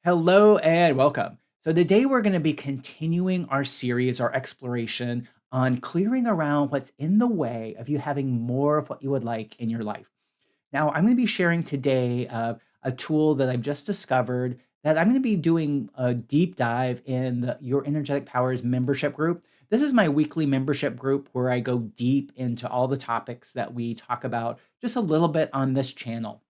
Hello and welcome. So, today we're going to be continuing our series, our exploration on clearing around what's in the way of you having more of what you would like in your life. Now, I'm going to be sharing today a tool that I've just discovered that I'm going to be doing a deep dive in Your Energetic Powers membership group. This is my weekly membership group where I go deep into all the topics that we talk about just a little bit on this channel.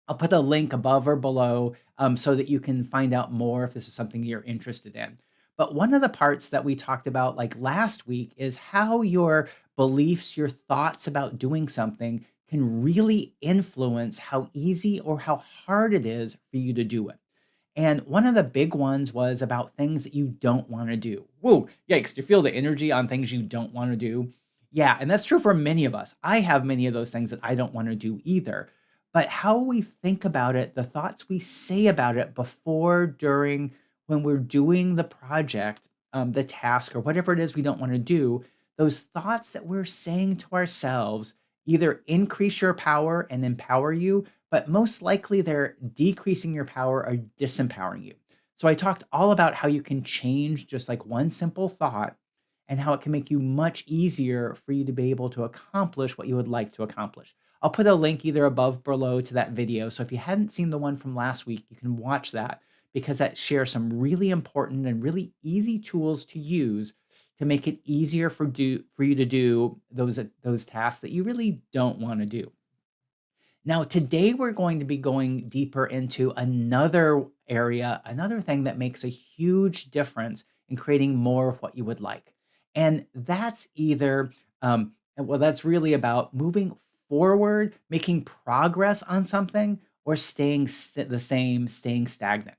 I'll put a link above or below so that you can find out more if this is something you're interested in. But one of the parts that we talked about like last week is how your beliefs, your thoughts about doing something can really influence how easy or how hard it is for you to do it. And one of the big ones was about things that you don't want to do. Whoa, yikes. Do you feel the energy on things you don't want to do? Yeah, and that's true for many of us. I have many of those things that I don't want to do either. But how we think about it, the thoughts we say about it before, during, when we're doing the project, the task, or whatever it is we don't want to do, those thoughts that we're saying to ourselves either increase your power and empower you, but most likely they're decreasing your power or disempowering you. So I talked all about how you can change just like one simple thought and how it can make you much easier for you to be able to accomplish what you would like to accomplish. I'll put a link either above or below to that video. So if you hadn't seen the one from last week, you can watch that because that shares some really important and really easy tools to use to make it easier for you to do those tasks that you really don't want to do. Now, today we're going to be going deeper into another area, another thing that makes a huge difference in creating more of what you would like. And that's either, that's really about moving forward, making progress on something, or staying the same, staying stagnant.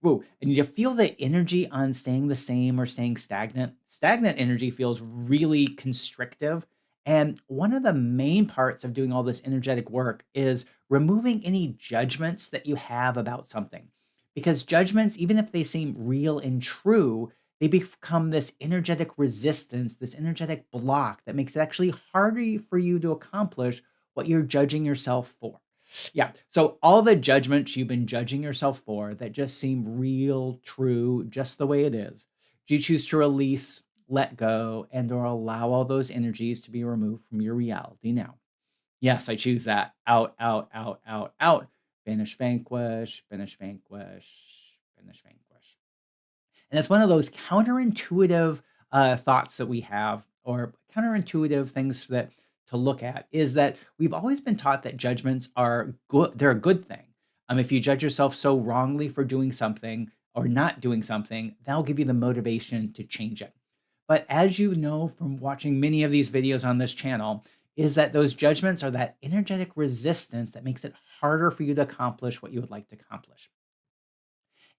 Whoa. And you feel the energy on staying the same or staying stagnant. Stagnant energy feels really constrictive. And one of the main parts of doing all this energetic work is removing any judgments that you have about something. Because judgments, even if they seem real and true, they become this energetic resistance, this energetic block that makes it actually harder for you to accomplish what you're judging yourself for. Yeah. So all the judgments you've been judging yourself for that just seem real, true, just the way it is, do you choose to release, let go, and or allow all those energies to be removed from your reality now? Yes, I choose that. Out, out, out, out, out. Banish, vanquish, banish, vanquish, banish, vanquish. And it's one of those counterintuitive thoughts that we have, or counterintuitive things that to look at, is that we've always been taught that judgments are good. They're a good thing. If you judge yourself so wrongly for doing something or not doing something, that'll give you the motivation to change it. But as you know from watching many of these videos on this channel, is that those judgments are that energetic resistance that makes it harder for you to accomplish what you would like to accomplish.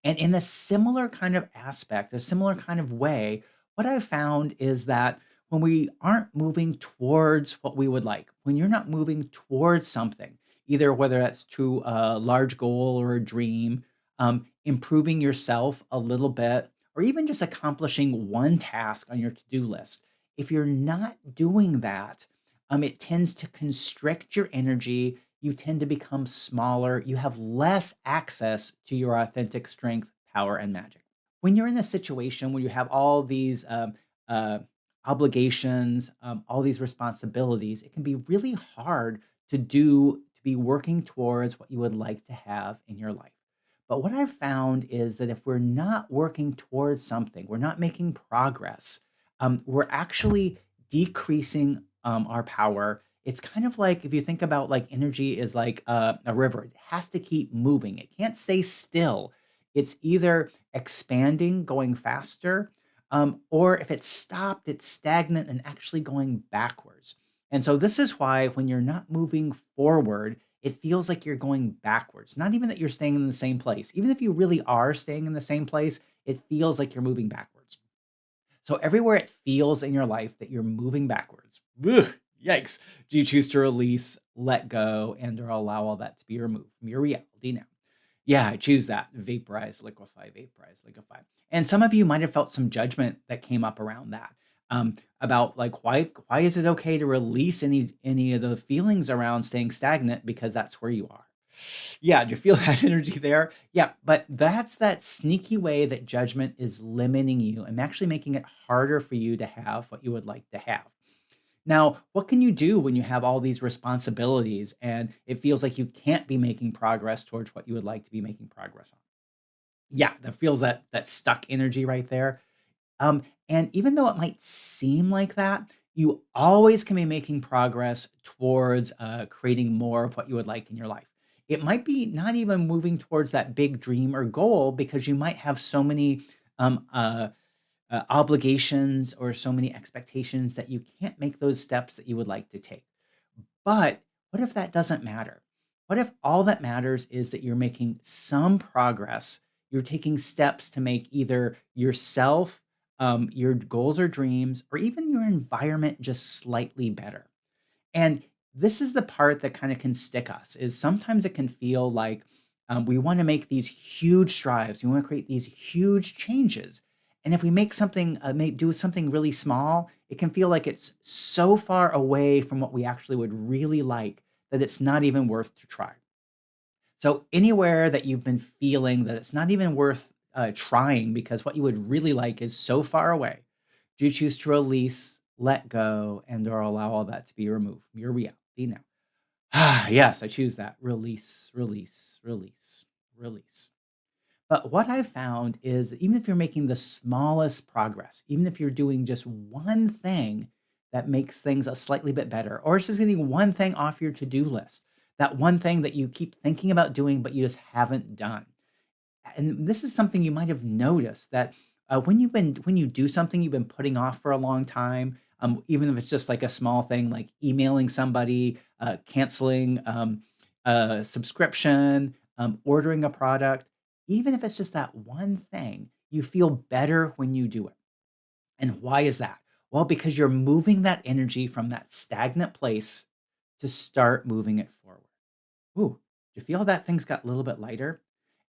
And in a similar kind of aspect, a similar kind of way, what I've found is that when we aren't moving towards what we would like, when you're not moving towards something, either whether that's to a large goal or a dream, improving yourself a little bit, or even just accomplishing one task on your to do list, if you're not doing that, it tends to constrict your energy. You tend to become smaller. You have less access to your authentic strength, power, and magic. When you're in a situation where you have all these uh, obligations, all these responsibilities, it can be really hard to be working towards what you would like to have in your life. But what I've found is that if we're not working towards something, we're not making progress, we're actually decreasing our power. It's kind of like if you think about like energy is like a river, it has to keep moving, it can't stay still. It's either expanding, going faster, or if it's stopped, it's stagnant and actually going backwards. And so this is why when you're not moving forward, it feels like you're going backwards. Not even that you're staying in the same place. Even if you really are staying in the same place, it feels like you're moving backwards. So everywhere it feels in your life that you're moving backwards, ugh, yikes, do you choose to release, let go, and or allow all that to be removed from your reality now? Yeah, I choose that. Vaporize, liquefy, vaporize, liquefy. And some of you might have felt some judgment that came up around that. About like why is it okay to release any of the feelings around staying stagnant because that's where you are. Yeah, do you feel that energy there? Yeah, but that's that sneaky way that judgment is limiting you and actually making it harder for you to have what you would like to have. Now, what can you do when you have all these responsibilities and it feels like you can't be making progress towards what you would like to be making progress on? Yeah, that feels that stuck energy right there. And even though it might seem like that, you always can be making progress towards creating more of what you would like in your life. It might be not even moving towards that big dream or goal because you might have so many um, uh, obligations or so many expectations that you can't make those steps that you would like to take. But what if that doesn't matter? What if all that matters is that you're making some progress? You're taking steps to make either yourself, your goals or dreams, or even your environment just slightly better. And this is the part that kind of can stick us is sometimes it can feel like we want to make these huge strides. We want to create these huge changes. And if we make something, do something really small, it can feel like it's so far away from what we actually would really like that it's not even worth to try. So anywhere that you've been feeling that it's not even worth trying because what you would really like is so far away, do you choose to release, let go, and or allow all that to be removed from your reality now? Ah, yes, I choose that. Release, release, release, release. But what I've found is that even if you're making the smallest progress, even if you're doing just one thing that makes things a slightly bit better, or it's just getting one thing off your to-do list, that one thing that you keep thinking about doing, but you just haven't done. And this is something you might have noticed that when you do something you've been putting off for a long time, even if it's just like a small thing like emailing somebody, canceling a subscription, ordering a product, even if it's just that one thing, you feel better when you do it. And why is that? Well, because you're moving that energy from that stagnant place to start moving it forward. Ooh, do you feel that things got a little bit lighter?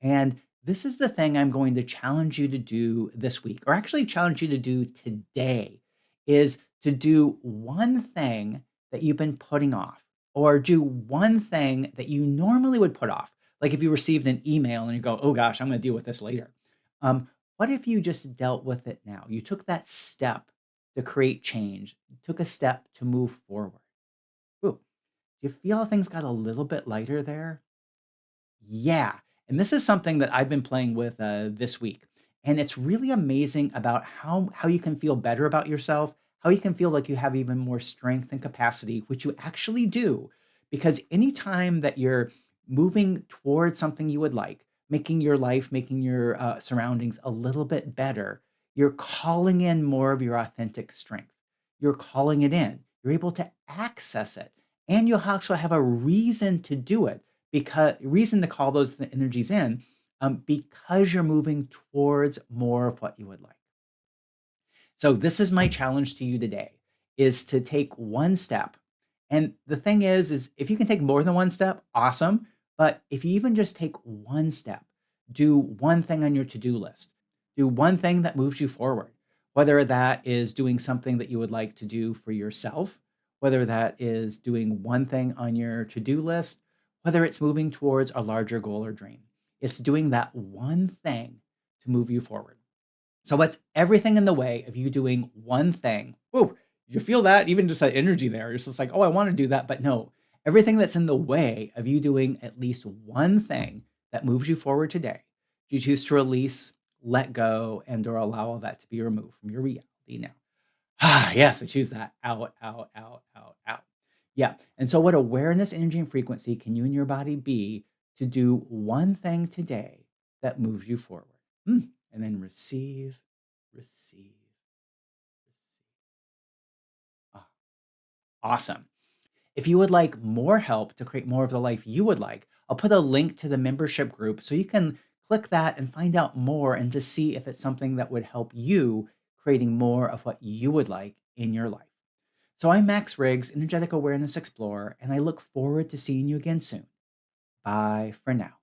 And this is the thing I'm going to challenge you to do this week, or actually challenge you to do today, is to do one thing that you've been putting off, or do one thing that you normally would put off. Like if you received an email and you go, oh gosh, I'm going to deal with this later. What if you just dealt with it now? You took that step to create change, you took a step to move forward. Ooh, do you feel how things got a little bit lighter there? Yeah, and this is something that I've been playing with, this week, and it's really amazing about how you can feel better about yourself, how you can feel like you have even more strength and capacity, which you actually do, because anytime that you're moving towards something you would like, making your, surroundings a little bit better, you're calling in more of your authentic strength. You're calling it in. You're able to access it, and you'll actually have a reason to do it because reason to call those energies in because you're moving towards more of what you would like. So this is my challenge to you today is to take one step. And the thing is if you can take more than one step, awesome. But if you even just take one step, do one thing on your to-do list. Do one thing that moves you forward. Whether that is doing something that you would like to do for yourself, whether that is doing one thing on your to-do list, whether it's moving towards a larger goal or dream. It's doing that one thing to move you forward. So what's everything in the way of you doing one thing? Whoa, you feel that? Even just that energy there. It's just like, oh, I want to do that. But no, everything that's in the way of you doing at least one thing that moves you forward today, you choose to release, let go, and or allow all that to be removed from your reality now. Ah, yes, I choose that. Out, out, out, out, out. Yeah. And so what awareness, energy, and frequency can you and your body be to do one thing today that moves you forward? And then receive, receive, receive. Ah, awesome. If you would like more help to create more of the life you would like, I'll put a link to the membership group so you can click that and find out more and to see if it's something that would help you creating more of what you would like in your life. So I'm Max Riggs, Energetic Awareness Explorer, and I look forward to seeing you again soon. Bye for now.